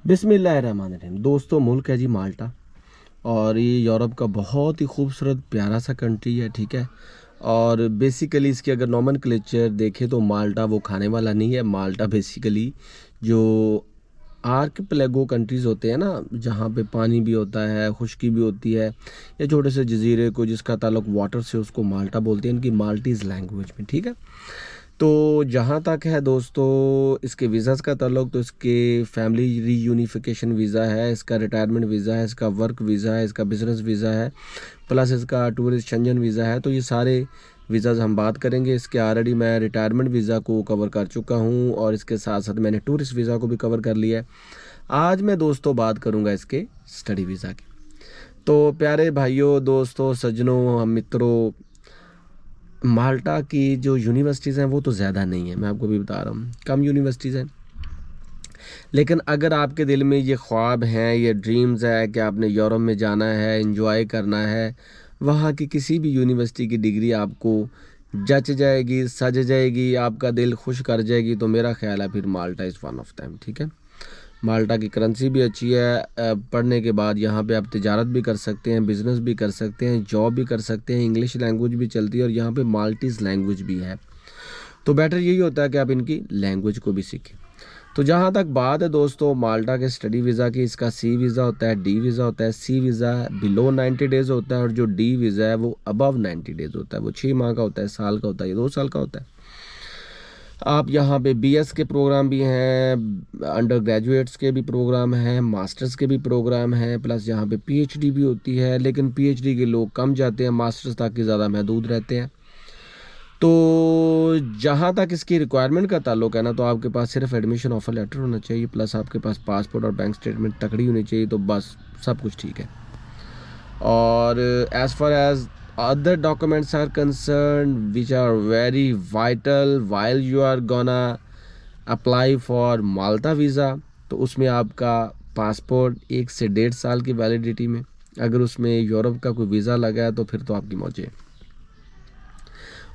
बिस्मिल्लाहिर्रहमानिर्रहीम। दोस्तों, मुल्क है जी माल्टा और ये यूरोप का बहुत ही खूबसूरत प्यारा सा कंट्री है, ठीक है। और बेसिकली इसकी अगर नोमेनक्लेचर देखें तो माल्टा वो खाने वाला नहीं है। माल्टा बेसिकली जो आर्किपेलागो कंट्रीज़ होते हैं ना, जहाँ पे पानी भी होता है, खुश्की भी होती है, या छोटे से जजीरे को जिसका ताल्लुक वाटर से, उसको माल्टा बोलते हैं इनकी माल्टीज़ लैंग्वेज में, ठीक है। तो जहाँ तक है दोस्तों इसके वीज़ाज़ का ताल्लुक, तो इसके फैमिली रीयूनिफिकेशन वीज़ा है, इसका रिटायरमेंट वीज़ा है, इसका वर्क वीज़ा है, इसका बिज़नेस वीज़ा है, प्लस इसका टूरिस्ट शेंजन वीज़ा है। तो ये सारे वीज़ाज़ हम बात करेंगे। इसके ऑलरेडी मैं रिटायरमेंट वीज़ा को कवर कर चुका हूँ और इसके साथ साथ मैंने टूरिस्ट वीज़ा को भी कवर कर लिया है। आज मैं दोस्तों बात करूँगा इसके स्टडी वीज़ा की। तो प्यारे भाइयों, दोस्तों, सज्जनों, हम मित्रों, माल्टा की जो यूनिवर्सिटीज़ हैं वो तो ज़्यादा नहीं है, मैं आपको भी बता रहा हूँ, कम यूनिवर्सिटीज़ हैं। लेकिन अगर आपके दिल में ये ख्वाब हैं, ये ड्रीम्स है कि आपने यूरोप में जाना है, एंजॉय करना है, वहाँ की किसी भी यूनिवर्सिटी की डिग्री आपको जच जाएगी, सज जाएगी, आपका दिल खुश कर जाएगी, तो मेरा ख्याल है फिर माल्टा इज़ वन ऑफ दैम, ठीक है। माल्टा की करेंसी भी अच्छी है। पढ़ने के बाद यहाँ पे आप तिजारत भी कर सकते हैं, बिज़नेस भी कर सकते हैं, जॉब भी कर सकते हैं, इंग्लिश लैंग्वेज भी चलती है और यहाँ पे माल्टीज़ लैंग्वेज भी है। तो बेटर यही होता है कि आप इनकी लैंग्वेज को भी सीखें। तो जहाँ तक बात है दोस्तों माल्टा के स्टडी वीज़ा की, इसका सी वीज़ा होता है, डी वीज़ा होता है। सी वीज़ा बिलो 90 डेज़ होता है और जो डी वीज़ा है वो अबव 90 डेज़ होता है। वो 6 माह का होता है, साल का होता है, ये 2 साल का होता है। आप यहाँ पे बीएस के प्रोग्राम भी हैं, अंडर ग्रेजुएट्स के भी प्रोग्राम हैं, मास्टर्स के भी प्रोग्राम हैं, प्लस यहाँ पे पीएचडी भी होती है। लेकिन पीएचडी के लोग कम जाते हैं, मास्टर्स तक के ज़्यादा महदूद रहते हैं। तो जहाँ तक इसकी रिक्वायरमेंट का ताल्लुक है ना, तो आपके पास सिर्फ एडमिशन ऑफर लेटर होना चाहिए, प्लस आपके पास पासपोर्ट और बैंक स्टेटमेंट तकड़ी होनी चाहिए, तो बस सब कुछ ठीक है। और as far as other documents are concerned which are very vital while you are gonna apply for Malta visa, तो उसमें आपका पासपोर्ट 1 से 1.5 साल की वैलिडिटी में, अगर उसमें यूरोप का कोई वीज़ा लगा है तो फिर तो आपकी मौज है।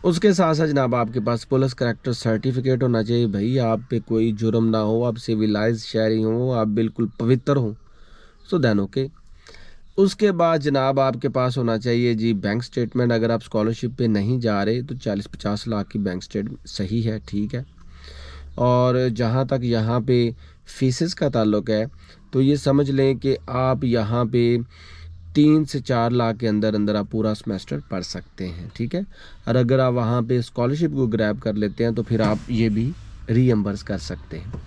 उसके साथ साथ जनाब आपके पास पुलिस करैक्टर सर्टिफिकेट होना चाहिए, भाई आप पे कोई जुर्म ना हो, आप सिविलाइज शहरी हो, आप बिल्कुल पवित्र हो, सो देन ओके। उसके बाद जनाब आपके पास होना चाहिए जी बैंक स्टेटमेंट। अगर आप स्कॉलरशिप पे नहीं जा रहे तो 40-50 लाख की बैंक स्टेटमेंट सही है, ठीक है। और जहाँ तक यहाँ पे फीसेस का ताल्लुक है, तो ये समझ लें कि आप यहाँ पे 3 से 4 लाख के अंदर अंदर आप पूरा सेमेस्टर पढ़ सकते हैं, ठीक है। और अगर आप वहाँ पे स्कॉलरशिप को ग्रैब कर लेते हैं तो फिर आप ये भी रीएम्बर्स कर सकते हैं।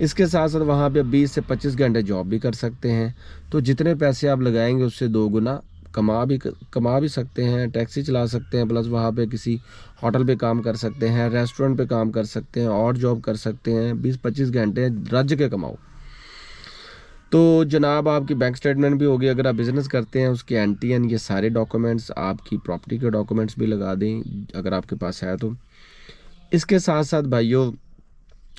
इसके साथ साथ वहाँ पे 20 से 25 घंटे जॉब भी कर सकते हैं। तो जितने पैसे आप लगाएंगे उससे 2 गुना कमा भी सकते हैं, टैक्सी चला सकते हैं, प्लस वहाँ पे किसी होटल पे काम कर सकते हैं, रेस्टोरेंट पे काम कर सकते हैं और जॉब कर सकते हैं। 20-25 घंटे रज के कमाओ। तो जनाब आपकी बैंक स्टेटमेंट भी होगी। अगर आप बिज़नेस करते हैं उसके एनटीएन, ये सारे डॉक्यूमेंट्स, आपकी प्रॉपर्टी के डॉक्यूमेंट्स भी लगा दें अगर आपके पास है तो। इसके साथ साथ भाइयों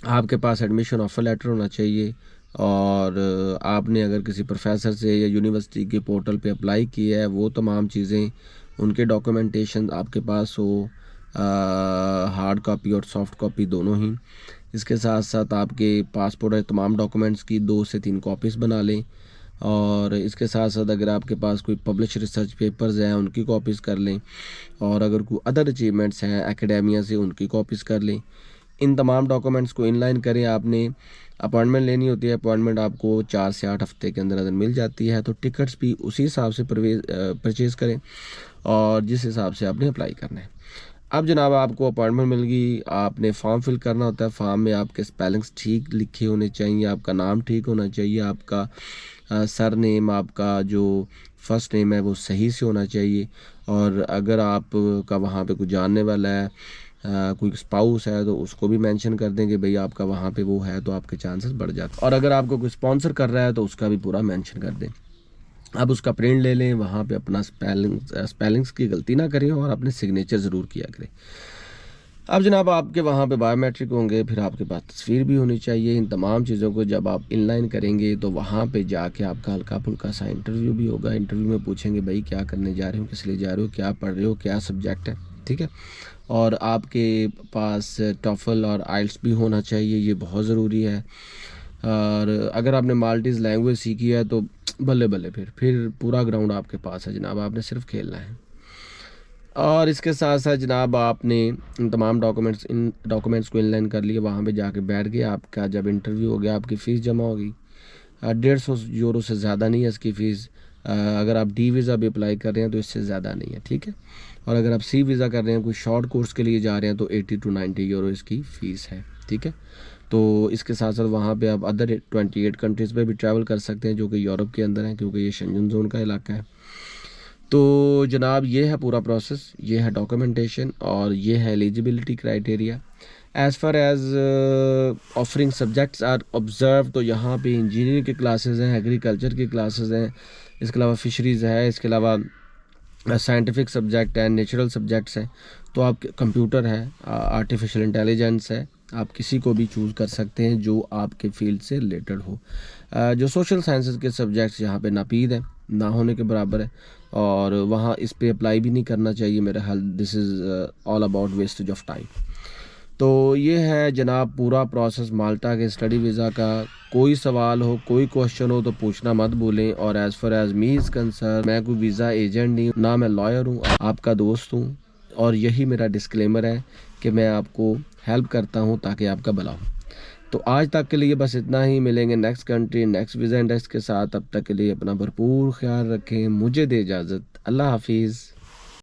आपके पास एडमिशन ऑफर लेटर होना चाहिए और आपने अगर किसी प्रोफेसर से या यूनिवर्सिटी के पोर्टल पे अप्लाई किया है, वो तमाम चीज़ें, उनके डॉक्यूमेंटेशन आपके पास हो, हार्ड कॉपी और सॉफ्ट कॉपी दोनों ही। इसके साथ साथ आपके पासपोर्ट और तमाम डॉक्यूमेंट्स की 2 से 3 कॉपीज़ बना लें। और इसके साथ साथ अगर आपके पास कोई पब्लिश रिसर्च पेपर्स हैं उनकी कॉपीज़ कर लें, और अगर कोई अदर अचीवमेंट्स हैं एकेडेमिया से उनकी कॉपीज़ कर लें। इन तमाम डॉक्यूमेंट्स को इनलाइन करें। आपने अपॉइंटमेंट लेनी होती है, अपॉइंटमेंट आपको 4 से 8 हफ्ते के अंदर अंदर मिल जाती है। तो टिकट्स भी उसी हिसाब से परचेज़ करें और जिस हिसाब से आपने अप्लाई करना है। अब जनाब आपको अपॉइंटमेंट मिल गई, आपने फॉर्म फिल करना होता है। फॉर्म में आपके स्पेलिंग्स ठीक लिखे होने चाहिए, आपका नाम ठीक होना चाहिए, आपका सर नेम, आपका जो फर्स्ट नेम है वो सही से होना चाहिए। और अगर आपका वहाँ पे कोई जानने वाला है, कोई स्पाउस है, तो उसको भी मेंशन कर दें कि भाई आपका वहाँ पे वो है, तो आपके चांसेस बढ़ जाते हैं। और अगर आपको कोई स्पॉन्सर कर रहा है तो उसका भी पूरा मेंशन कर दें। अब उसका प्रिंट ले लें, वहाँ पे अपना स्पेलिंग्स की गलती ना करें और अपने सिग्नेचर ज़रूर किया करें। अब जनाब आपके वहाँ पे बायोमेट्रिक होंगे, फिर आपके पास तस्वीर भी होनी चाहिए। इन तमाम चीज़ों को जब आप इनलाइन करेंगे तो वहाँ पे जाके आपका हल्का फुल्का सा इंटरव्यू भी होगा। इंटरव्यू में पूछेंगे भाई क्या करने जा रहे हो, किस लिए जा रहे हो, क्या पढ़ रहे हो, क्या सब्जेक्ट है, ठीक है। और आपके पास टॉफल और आइल्स भी होना चाहिए, ये बहुत ज़रूरी है। और अगर आपने माल्टीज़ लैंग्वेज सीखी है तो बल्ले बल्ले, फिर पूरा ग्राउंड आपके पास है जनाब, आपने सिर्फ खेलना है। और इसके साथ साथ जनाब आपने इन तमाम डॉक्यूमेंट्स को इनलाइन कर लिए, वहाँ पे जाके बैठ गए, आपका जब इंटरव्यू हो गया आपकी फ़ीस जमा होगी। 150 यूरो से ज़्यादा नहीं है इसकी फ़ीस। अगर आप डी वीज़ा भी अप्लाई कर रहे हैं तो इससे ज़्यादा नहीं है, ठीक है। और अगर आप सी वीज़ा कर रहे हैं, कोई शॉर्ट कोर्स के लिए जा रहे हैं, तो 80 टू 90 यूरो इसकी फ़ीस है, ठीक है। तो इसके साथ साथ वहाँ पे आप अदर 28 कंट्रीज़ पे भी ट्रैवल कर सकते हैं जो कि यूरोप के अंदर हैं, क्योंकि ये शेंजन जोन का इलाका है। तो जनाब ये है पूरा प्रोसेस, ये है डॉक्यूमेंटेशन और ये है eligibility criteria. As far as offering subjects are observe, तो यहाँ पे इंजीनियरिंग की क्लासेस हैं, एग्रीकल्चर की क्लासेस हैं, इसके अलावा फ़िशरीज़ है, इसके अलावा साइंटिफिक सब्जेक्ट है, नेचुरल सब्जेक्ट्स हैं। तो आप कंप्यूटर है, आर्टिफिशियल इंटेलिजेंस है, आप किसी को भी चूज़ कर सकते हैं जो आपके फील्ड से रिलेटेड हो। जो सोशल साइंसेस के सब्जेक्ट्स यहाँ पे नापीद है, ना होने के बराबर है, और वहाँ इस पे अप्लाई भी नहीं करना चाहिए मेरे ख्याल। This is all about wastage of time. तो ये है जनाब पूरा प्रोसेस माल्टा के स्टडी वीज़ा का। कोई सवाल हो, कोई क्वेश्चन हो तो पूछना मत भूलें। और as far as me is concern, मैं कोई वीज़ा एजेंट नहीं हूँ, ना मैं लॉयर हूँ, आपका दोस्त हूँ। और यही मेरा डिस्क्लेमर है कि मैं आपको हेल्प करता हूँ ताकि आपका भला हो। तो आज तक के लिए बस इतना ही। मिलेंगे next country next visa index के साथ। तब तक के लिए अपना भरपूर ख्याल रखें। मुझे दे इजाज़त। अल्लाह हाफिज़।